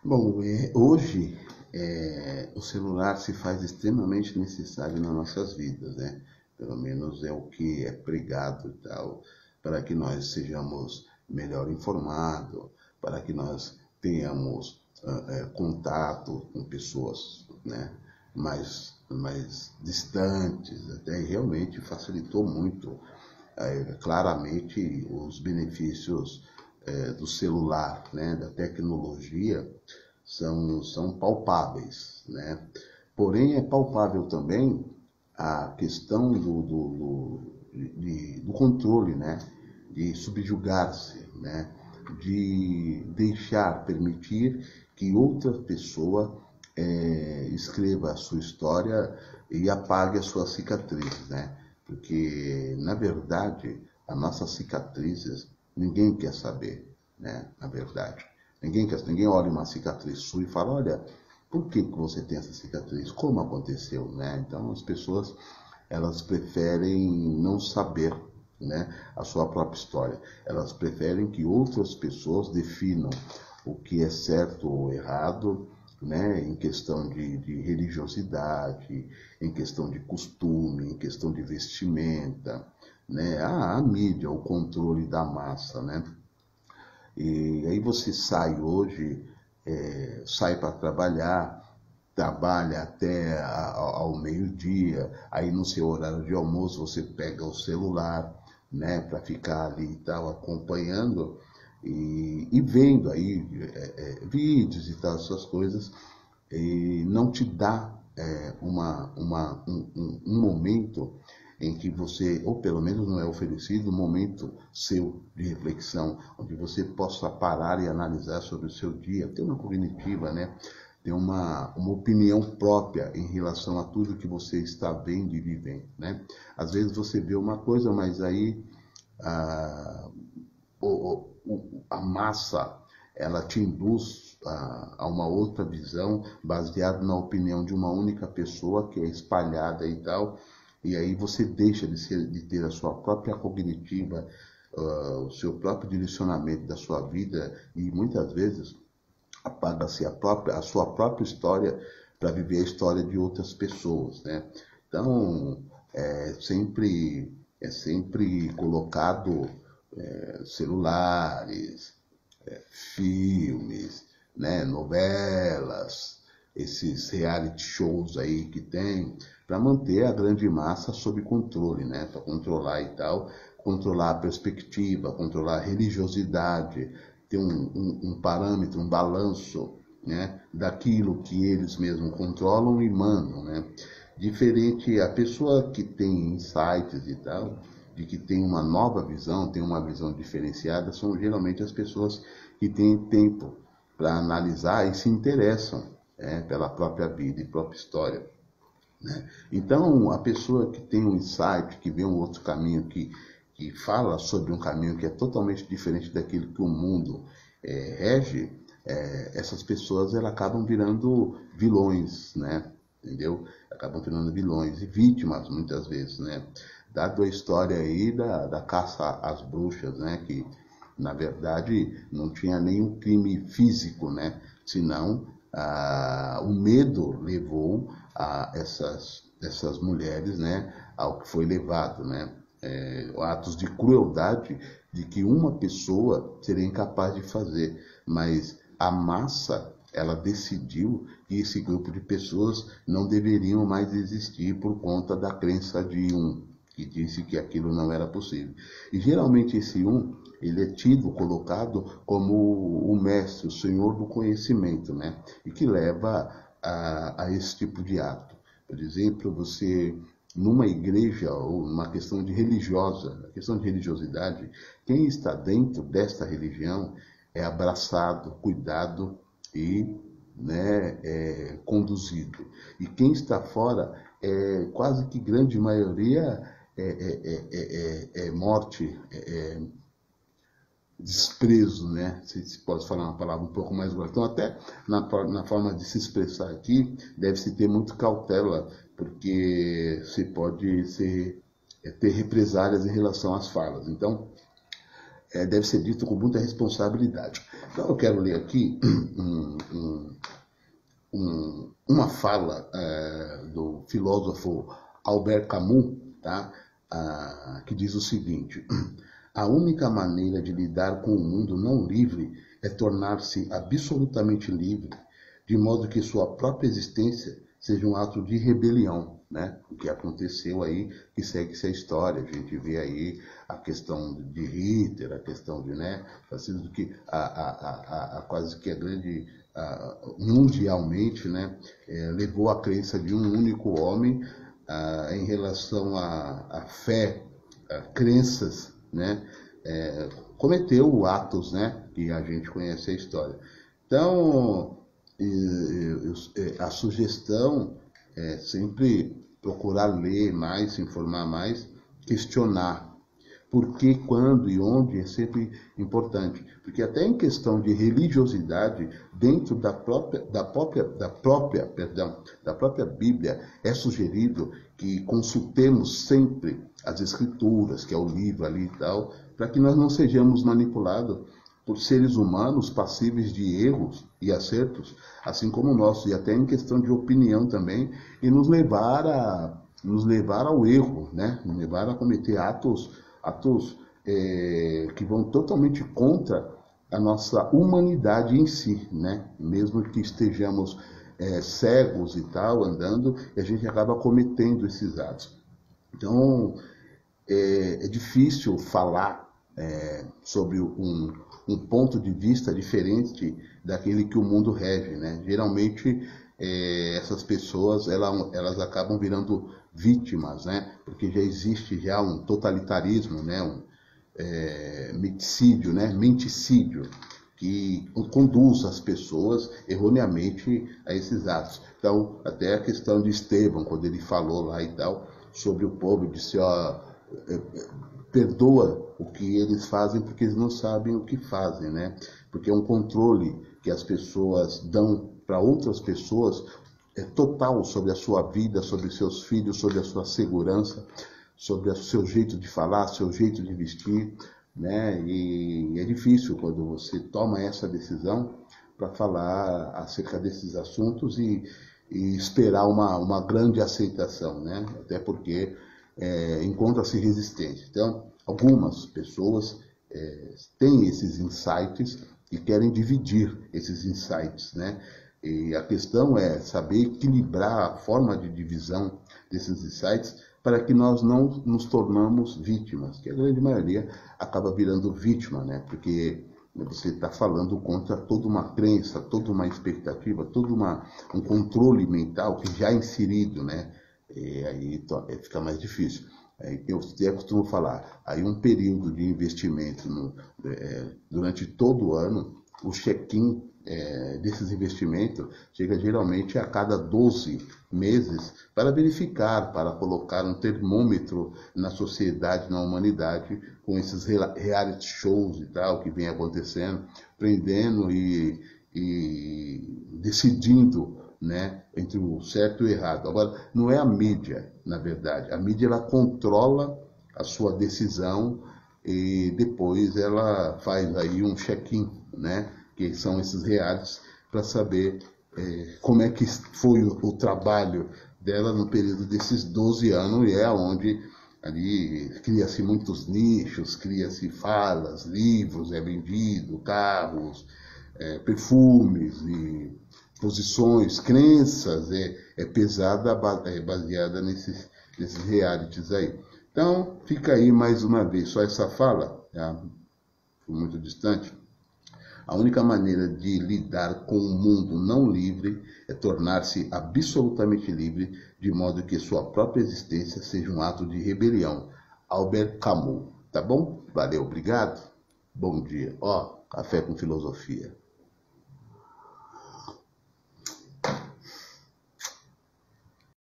Bom, hoje o celular se faz extremamente necessário nas nossas vidas, né? Pelo menos é o que é pregado e tal, para que nós sejamos melhor informados, para que nós tenhamos contato com pessoas, né? Mais distantes, até realmente facilitou muito, claramente, os benefícios do celular, né, da tecnologia, são palpáveis, né? Porém, é palpável também a questão do controle, né? De subjugar-se, né? De deixar, permitir que outra pessoa escreva a sua história e apague as suas cicatrizes, né? Porque, na verdade, as nossas cicatrizes ninguém quer saber, né? Na verdade. Ninguém olha uma cicatriz sua e fala, olha, por que você tem essa cicatriz? Como aconteceu, né? Então as pessoas, elas preferem não saber, né, a sua própria história. Elas preferem que outras pessoas definam o que é certo ou errado, né, em questão de religiosidade, em questão de costume, em questão de vestimenta, né, a mídia, o controle da massa, né? E aí você sai hoje, sai para trabalhar, trabalha até ao meio-dia, aí no seu horário de almoço você pega o celular, né, para ficar ali e tal, acompanhando e vendo aí vídeos e tal, essas coisas, e não te dá um momento em que você, ou pelo menos não é oferecido, um momento seu de reflexão, onde você possa parar e analisar sobre o seu dia, ter uma cognitiva, né? Ter uma opinião própria em relação a tudo que você está vendo e vivendo, né? Às vezes você vê uma coisa, mas aí a, a massa, ela te induz a uma outra visão baseada na opinião de uma única pessoa que é espalhada e tal, e aí você deixa de ter a sua própria cognitiva, o seu próprio direcionamento da sua vida e muitas vezes apaga-se a sua própria história para viver a história de outras pessoas, né? Então, é sempre colocado celulares, filmes, né, novelas, esses reality shows aí que tem, para manter a grande massa sob controle, né, para controlar e tal, controlar a perspectiva, controlar a religiosidade, ter um parâmetro, um balanço, né, daquilo que eles mesmos controlam e mandam, né. Diferente a pessoa que tem insights e tal, de que tem uma nova visão, tem uma visão diferenciada, são geralmente as pessoas que têm tempo para analisar e se interessam, pela própria vida e própria história, né? Então, a pessoa que tem um insight, que vê um outro caminho, que fala sobre um caminho que é totalmente diferente daquilo que o mundo rege, essas pessoas elas acabam virando vilões, né? Entendeu? Acabam virando vilões e vítimas, muitas vezes, né? Dado a história aí da caça às bruxas, né? Que, na verdade, não tinha nenhum crime físico, né? Senão, o medo levou essas mulheres, né? Ao que foi levado, né? Atos de crueldade de que uma pessoa seria incapaz de fazer, mas a massa, ela decidiu que esse grupo de pessoas não deveriam mais existir por conta da crença de um, que disse que aquilo não era possível. E geralmente esse um, ele é tido, colocado como o mestre, o senhor do conhecimento, né? E que leva a esse tipo de ato. Por exemplo, você numa igreja ou numa questão de religiosa, a questão de religiosidade, quem está dentro desta religião é abraçado, cuidado e, né, conduzido. E quem está fora, quase que grande maioria morte, desprezo, né? Se pode falar uma palavra um pouco mais grossa. Então, até na forma de se expressar aqui, deve-se ter muito cautela, porque se pode ter represálias em relação às falas. Então, deve ser dito com muita responsabilidade. Então, eu quero ler aqui uma fala do filósofo Albert Camus, tá? Que diz o seguinte: a única maneira de lidar com o mundo não livre é tornar-se absolutamente livre, de modo que sua própria existência seja um ato de rebelião, né? O que aconteceu aí, que segue-se a história. A gente vê aí a questão de Hitler, a questão de, né, fascismo, que quase que a grande, mundialmente, né, levou a crença de um único homem em relação à fé, a crenças, né, cometeu atos, né, que a gente conhece a história. Então, a sugestão é sempre procurar ler mais, se informar mais, questionar. Por que, quando e onde é sempre importante. Porque até em questão de religiosidade, dentro da própria Bíblia, é sugerido que consultemos sempre as Escrituras, que é o livro ali e tal, para que nós não sejamos manipulados por seres humanos passíveis de erros e acertos, assim como nós, e até em questão de opinião também, e nos levar ao erro, né? Nos levar a cometer atos que vão totalmente contra a nossa humanidade em si, né? Mesmo que estejamos cegos e tal, andando, e a gente acaba cometendo esses atos. Então, é difícil falar sobre um ponto de vista diferente daquele que o mundo rege, né? Geralmente, essas pessoas elas acabam virando vítimas, né? Porque já existe já um totalitarismo, né? Menticídio, que conduz as pessoas erroneamente a esses atos. Então, até a questão de Estevão, quando ele falou lá e tal, sobre o povo, disse, perdoa o que eles fazem porque eles não sabem o que fazem, né? Porque é um controle que as pessoas dão para outras pessoas total sobre a sua vida, sobre seus filhos, sobre a sua segurança, sobre o seu jeito de falar, seu jeito de vestir, né? E é difícil quando você toma essa decisão para falar acerca desses assuntos e esperar uma grande aceitação, né? Até porque encontra-se resistência. Então, algumas pessoas têm esses insights e querem dividir esses insights, né? E a questão é saber equilibrar a forma de divisão desses insights para que nós não nos tornamos vítimas, que a grande maioria acaba virando vítima, né? Porque você está falando contra toda uma crença, toda uma expectativa, todo um controle mental que já é inserido, né? E aí fica mais difícil. Eu até costumo falar, aí um período de investimento durante todo o ano, o check-in desses investimentos chega geralmente a cada 12 meses para verificar, para colocar um termômetro na sociedade, na humanidade, com esses reality shows e tal que vem acontecendo, prendendo e decidindo, né, entre o certo e o errado. Agora, não é a mídia, na verdade. A mídia ela controla a sua decisão e depois ela faz aí um check-in, né, que são esses realities, para saber como é que foi o trabalho dela no período desses 12 anos, e é onde ali cria-se muitos nichos, cria-se falas, livros, vendido, carros, perfumes e posições, crenças, pesada, baseada nesses realities aí. Então, fica aí mais uma vez, só essa fala, já foi muito distante. A única maneira de lidar com um mundo não livre é tornar-se absolutamente livre, de modo que sua própria existência seja um ato de rebelião. Albert Camus, tá bom? Valeu, obrigado. Bom dia. Café com filosofia.